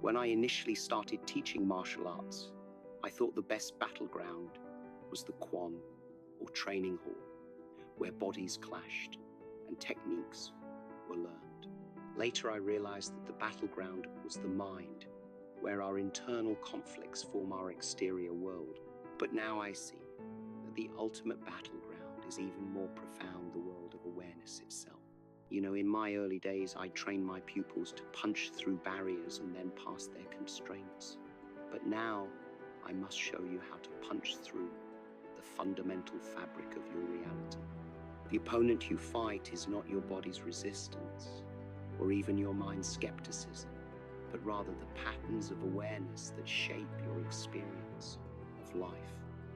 When I initially started teaching martial arts, I thought the best battleground was the Quan, or training hall, where bodies clashed and techniques were learned. Later, I realized that the battleground was the mind, where our internal conflicts form our exterior world. But now I see that the ultimate battleground is even more profound, the world of awareness itself. In my early days, I trained my pupils to punch through barriers and then past their constraints. But now, I must show you how to punch through the fundamental fabric of your reality. The opponent you fight is not your body's resistance, or even your mind's skepticism, but rather the patterns of awareness that shape your experience of life.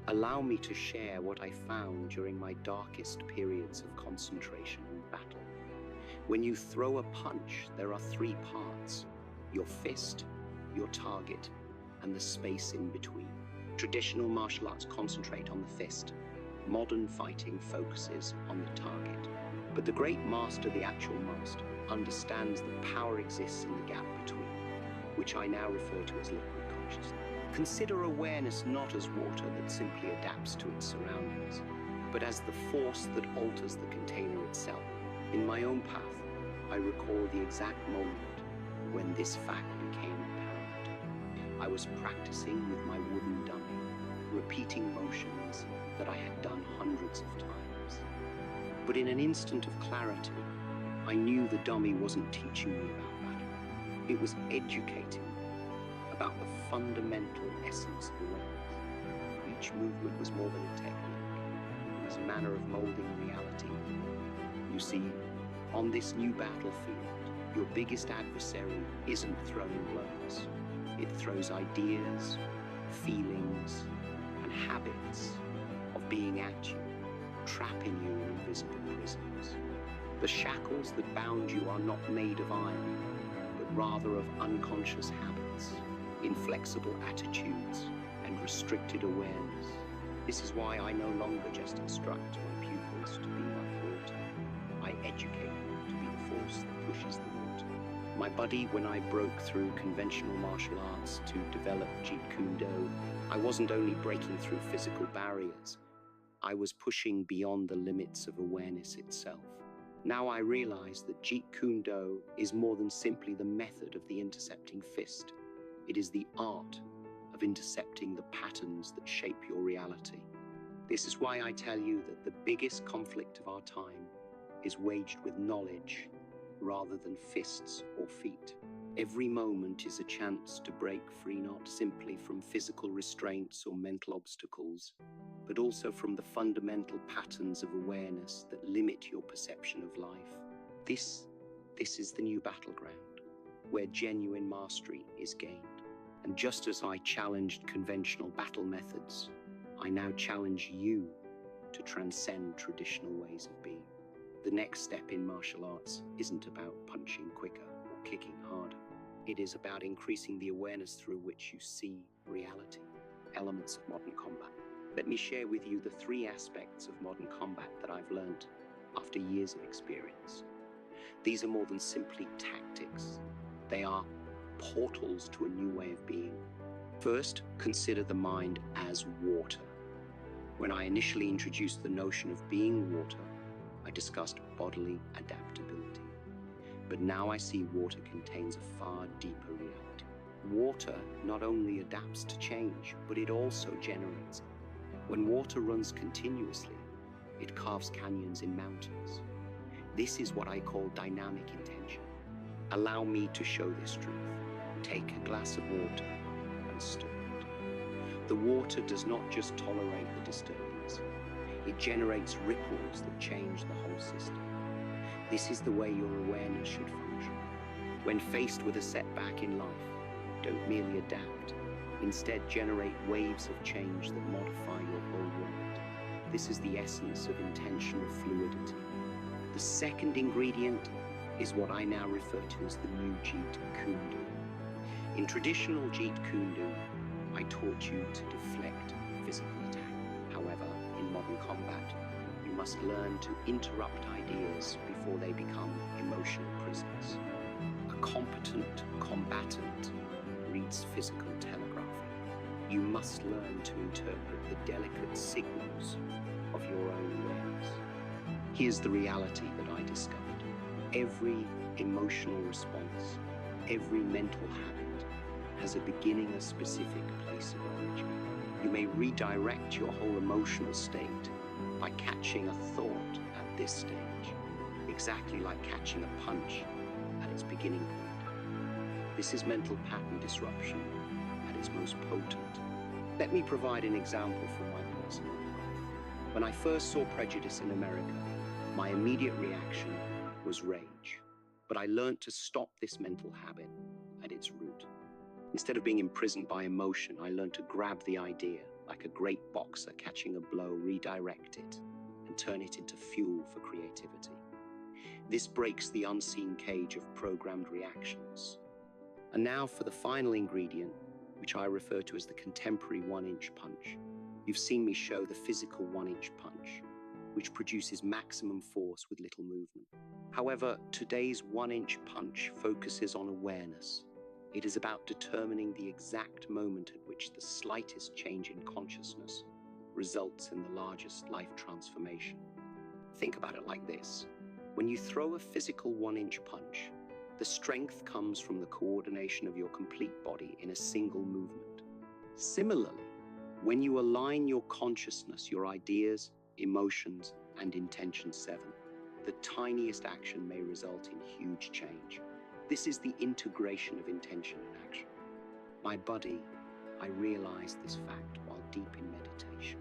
Allow me to share what I found during my darkest periods of concentration and battle. When you throw a punch, there are three parts: your fist, your target, and the space in between. Traditional martial arts concentrate on the fist. Modern fighting focuses on the target. But the great master, the actual master, understands that power exists in the gap between, which I now refer to as liquid consciousness. Consider awareness not as water that simply adapts to its surroundings, but as the force that alters the container itself. In my own path, I recall the exact moment when this fact became apparent. I was practicing with my wooden dummy, repeating motions that I had done hundreds of times. But in an instant of clarity, I knew the dummy wasn't teaching me about battle. It was educating me about the fundamental essence of awareness. Each movement was more than a technique. It was a manner of molding reality. You see, on this new battlefield, your biggest adversary isn't throwing blows. It throws ideas, feelings, and habits of being at you, trapping you in invisible prisons. The shackles that bound you are not made of iron, but rather of unconscious habits, inflexible attitudes, and restricted awareness. This is why I no longer just instruct my pupils to be like water. I educate them to be the force that pushes the water. My buddy, when I broke through conventional martial arts to develop Jeet Kune Do, I wasn't only breaking through physical barriers, I was pushing beyond the limits of awareness itself. Now I realize that Jeet Kune Do is more than simply the method of the intercepting fist. It is the art of intercepting the patterns that shape your reality. This is why I tell you that the biggest conflict of our time is waged with knowledge rather than fists or feet. Every moment is a chance to break free, not simply from physical restraints or mental obstacles, but also from the fundamental patterns of awareness that limit your perception of life. This is the new battleground, where genuine mastery is gained. And just as I challenged conventional battle methods, I now challenge you to transcend traditional ways of being. The next step in martial arts isn't about punching quicker or kicking harder. It is about increasing the awareness through which you see reality, elements of modern combat. Let me share with you the three aspects of modern combat that I've learned after years of experience. These are more than simply tactics. They are portals to a new way of being. First, consider the mind as water. When I initially introduced the notion of being water, I discussed bodily adaptability. But now I see water contains a far deeper reality. Water not only adapts to change, but it also generates it. When water runs continuously, it carves canyons in mountains. This is what I call dynamic intention. Allow me to show this truth. Take a glass of water and stir it. The water does not just tolerate the disturbance. It generates ripples that change the whole system. This is the way your awareness should function. When faced with a setback in life, don't merely adapt. Instead, generate waves of change that modify your whole world. This is the essence of intentional fluidity. The second ingredient is what I now refer to as the new Jeet Kune Do. In traditional Jeet Kune Do, I taught you to deflect physical attack. However, in modern combat, you must learn to interrupt ideas before they become emotional prisons. A competent combatant reads physical telegraphing. You must learn to interpret the delicate signals of your own awareness. Here's the reality that I discovered. Every emotional response, every mental habit has a beginning, a specific place of origin. You may redirect your whole emotional state by catching a thought at this stage, exactly like catching a punch at its beginning point. This is mental pattern disruption at its most potent. Let me provide an example from my personal life. When I first saw prejudice in America, my immediate reaction was rage. But I learned to stop this mental habit at its root. Instead of being imprisoned by emotion, I learned to grab the idea, like a great boxer catching a blow, redirect it, and turn it into fuel for creativity. This breaks the unseen cage of programmed reactions. And now for the final ingredient, which I refer to as the contemporary one-inch punch. You've seen me show the physical one-inch punch, which produces maximum force with little movement. However, today's one-inch punch focuses on awareness. It is about determining the exact moment at which the slightest change in consciousness results in the largest life transformation. Think about it like this. When you throw a physical one-inch punch, the strength comes from the coordination of your complete body in a single movement. Similarly, when you align your consciousness, your ideas, emotions, and intention 7, the tiniest action may result in huge change. This is the integration of intention and action. My buddy, I realized this fact while deep in meditation.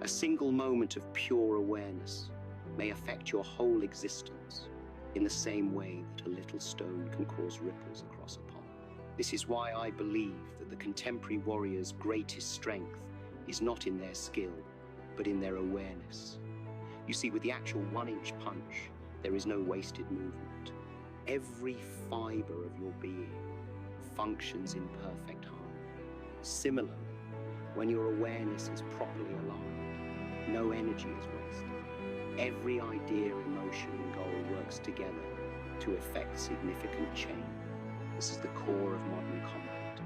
A single moment of pure awareness may affect your whole existence in the same way that a little stone can cause ripples across a pond. This is why I believe that the contemporary warrior's greatest strength is not in their skill, but in their awareness. You see, with the actual one-inch punch, there is no wasted movement. Every fiber of your being functions in perfect harmony. Similarly, when your awareness is properly aligned, no energy is wasted. Every idea, emotion, and goal works together to effect significant change. This is the core of modern combat,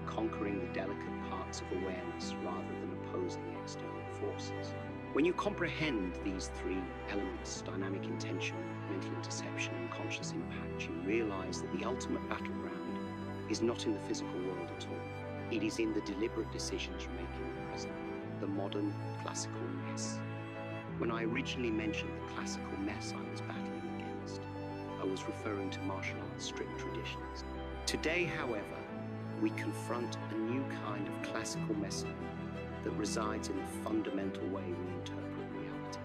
conquering the delicate parts of awareness rather than opposing external forces. When you comprehend these 3 elements, dynamic intention, mental interception, and conscious impact, you realize that the ultimate battleground is not in the physical world at all. It is in the deliberate decisions you make in the present, the modern classical mess. When I originally mentioned the classical mess I was battling against, I was referring to martial arts strict traditions. Today, however, we confront a new kind of classical message that resides in the fundamental way we interpret reality.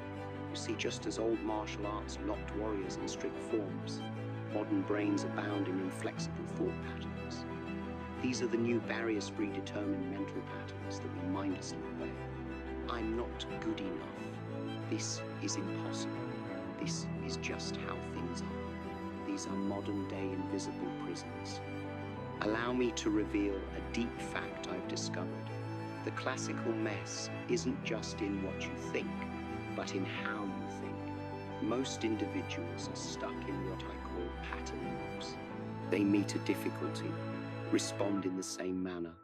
You see, just as old martial arts locked warriors in strict forms, modern brains abound in inflexible thought patterns. These are the new barriers predetermined mental patterns that we mindlessly obey. I'm not good enough. This is impossible. This is just how things are. These are modern-day invisible prisons. Allow me to reveal a deep fact I've discovered. The classical mess isn't just in what you think, but in how you think. Most individuals are stuck in what I call pattern loops. They meet a difficulty, respond in the same manner,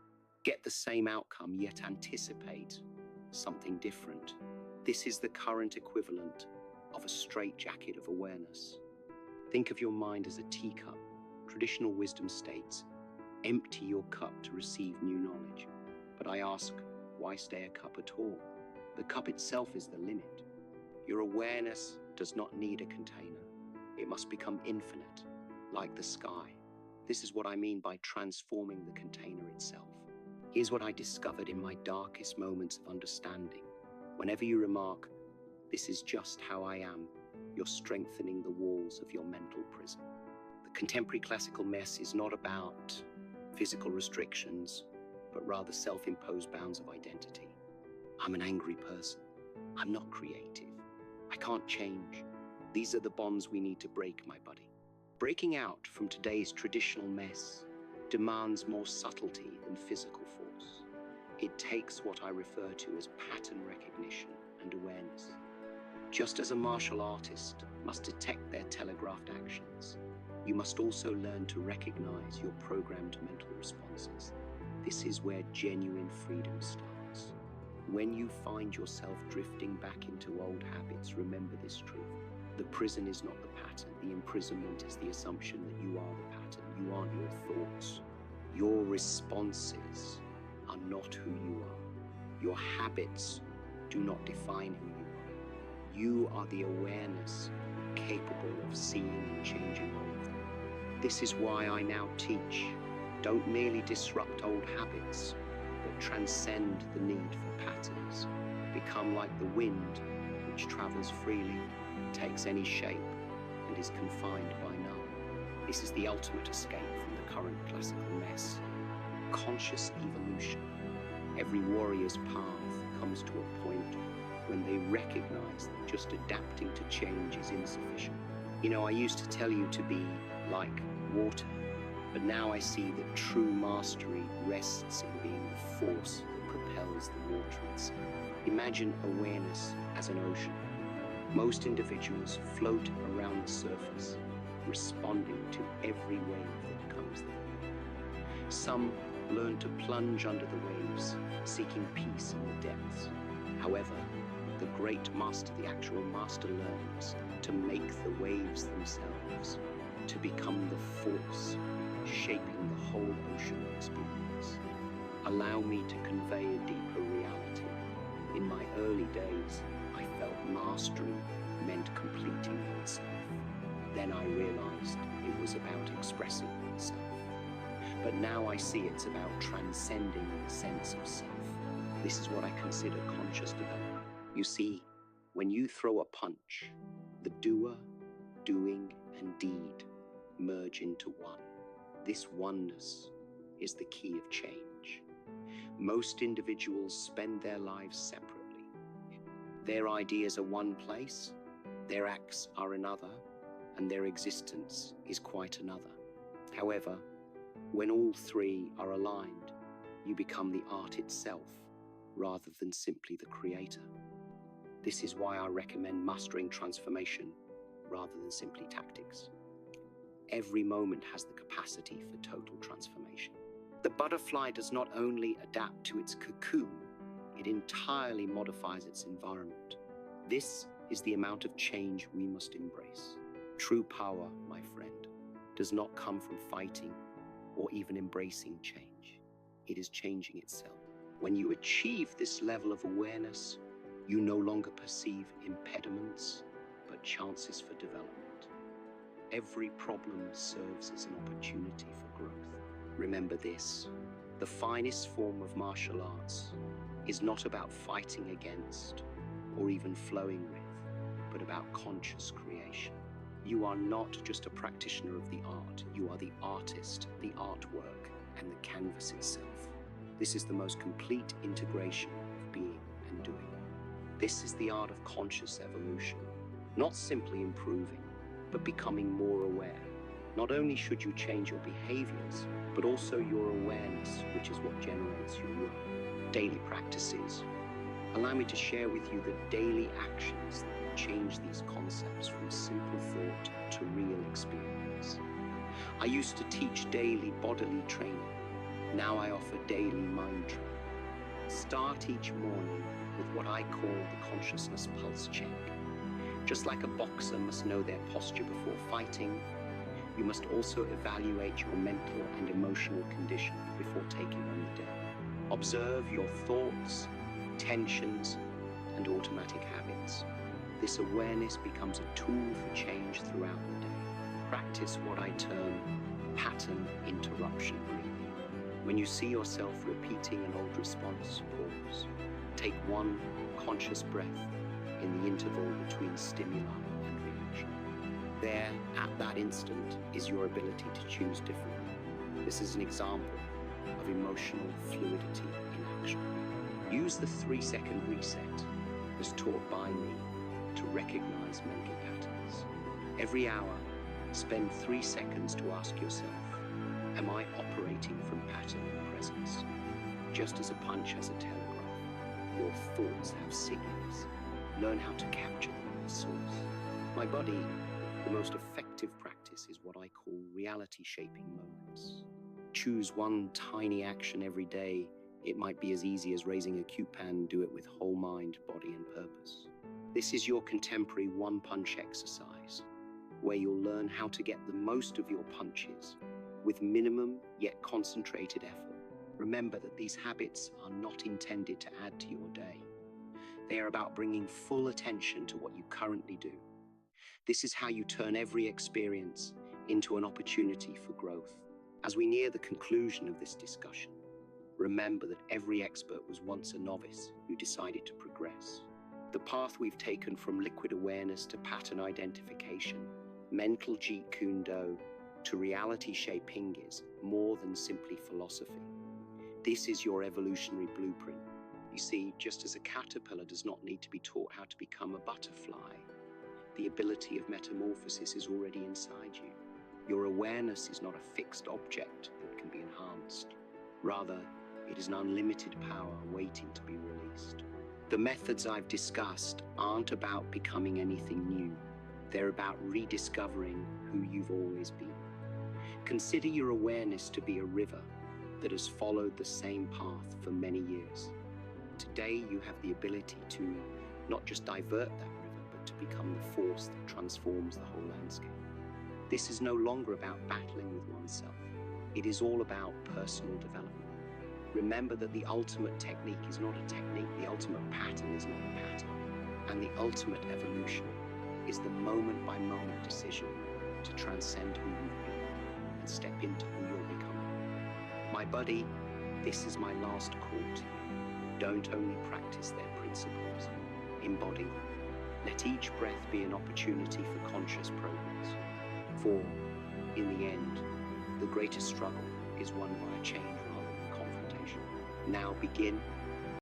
get the same outcome, yet anticipate something different. This is the current equivalent of a straitjacket of awareness. Think of your mind as a teacup. Traditional wisdom states, empty your cup to receive new knowledge. But I ask, why stay a cup at all? The cup itself is the limit. Your awareness does not need a container. It must become infinite, like the sky. This is what I mean by transforming the container itself. Here's what I discovered in my darkest moments of understanding. Whenever you remark, this is just how I am, you're strengthening the walls of your mental prison. The contemporary classical mess is not about physical restrictions, but rather self-imposed bounds of identity. I'm an angry person. I'm not creative. I can't change. These are the bonds we need to break, my buddy. Breaking out from today's traditional mess demands more subtlety than physical force. It takes what I refer to as pattern recognition and awareness. Just as a martial artist must detect their telegraphed actions, you must also learn to recognize your programmed mental responses. This is where genuine freedom starts. When you find yourself drifting back into old habits, remember this truth. The prison is not the pattern. The imprisonment is the assumption that you are the pattern. You aren't your thoughts. Your responses are not who you are. Your habits do not define who you are. You are the awareness capable of seeing and changing all of them. This is why I now teach. Don't merely disrupt old habits, but transcend the need for patterns. Become like the wind, which travels freely, takes any shape, and is confined by none. This is the ultimate escape from the current classical mess. Conscious evolution. Every warrior's path comes to a point when they recognize that just adapting to change is insufficient. I used to tell you to be like water, but now I see that true mastery rests in being the force that propels the water itself. Imagine awareness as an ocean. Most individuals float around the surface, responding to every wave that comes their way. Some learn to plunge under the waves, seeking peace in the depths. However, the great master, the actual master, learns to make the waves themselves, to become the force, shaping the whole ocean experience. Allow me to convey a deeper reality. In my early days, I felt mastery meant completing oneself. Then I realized it was about expressing oneself. But now I see it's about transcending the sense of self. This is what I consider conscious development. You see, when you throw a punch, the doer, doing, and deed merge into one. This oneness is the key of change. Most individuals spend their lives separately. Their ideas are one place, their acts are another, and their existence is quite another. However, when all three are aligned, you become the art itself, rather than simply the creator. This is why I recommend mastering transformation rather than simply tactics. Every moment has the capacity for total transformation. The butterfly does not only adapt to its cocoon, it entirely modifies its environment. This is the amount of change we must embrace. True power, my friend, does not come from fighting or even embracing change. It is changing itself. When you achieve this level of awareness, you no longer perceive impediments, but chances for development. Every problem serves as an opportunity for growth. Remember this, the finest form of martial arts is not about fighting against or even flowing with, but about conscious creation. You are not just a practitioner of the art, you are the artist, the artwork, and the canvas itself. This is the most complete integration of being and doing. This is the art of conscious evolution, not simply improving, but becoming more aware. Not only should you change your behaviors, but also your awareness, which is what generates your will. Daily practices. Allow me to share with you the daily actions that will change these concepts from simple thought to real experience. I used to teach daily bodily training. Now I offer daily mind training. Start each morning with what I call the consciousness pulse check. Just like a boxer must know their posture before fighting, you must also evaluate your mental and emotional condition before taking on the day. Observe your thoughts, tensions, and automatic habits. This awareness becomes a tool for change throughout the day. Practice what I term pattern interruption breathing. When you see yourself repeating an old response, pause. Take one conscious breath in the interval between stimuli and reaction. There, at that instant, is your ability to choose differently. This is an example of emotional fluidity in action. Use the 3-second reset as taught by me to recognize mental patterns. Every hour, spend 3 seconds to ask yourself, am I operating from pattern and presence? Just as a punch has a telegraph, your thoughts have signals. Learn how to capture them at the source. My body The most effective practice is what I call reality shaping moments. Choose one tiny action every day. It might be as easy as raising a cute pan. Do it with whole mind, body, and purpose. This is your contemporary one-punch exercise, where you'll learn how to get the most of your punches with minimum yet concentrated effort. Remember that these habits are not intended to add to your day. They are about bringing full attention to what you currently do. This is how you turn every experience into an opportunity for growth. As we near the conclusion of this discussion, remember that every expert was once a novice who decided to progress. The path we've taken from liquid awareness to pattern identification, mental Jeet Kune Do to reality shaping is more than simply philosophy. This is your evolutionary blueprint. You see, just as a caterpillar does not need to be taught how to become a butterfly, the ability of metamorphosis is already inside you. Your awareness is not a fixed object that can be enhanced. Rather, it is an unlimited power waiting to be released. The methods I've discussed aren't about becoming anything new. They're about rediscovering who you've always been. Consider your awareness to be a river that has followed the same path for many years. Today, you have the ability to not just divert that river, but to become the force that transforms the whole landscape. This is no longer about battling with oneself. It is all about personal development. Remember that the ultimate technique is not a technique, the ultimate pattern is not a pattern, and the ultimate evolution is the moment-by-moment decision to transcend who you've been and step into who you're becoming. My buddy, this is my last call to you. Don't only practice their principles, embody them. Let each breath be an opportunity for conscious progress. For, in the end, the greatest struggle is won by a change rather than confrontation. Now begin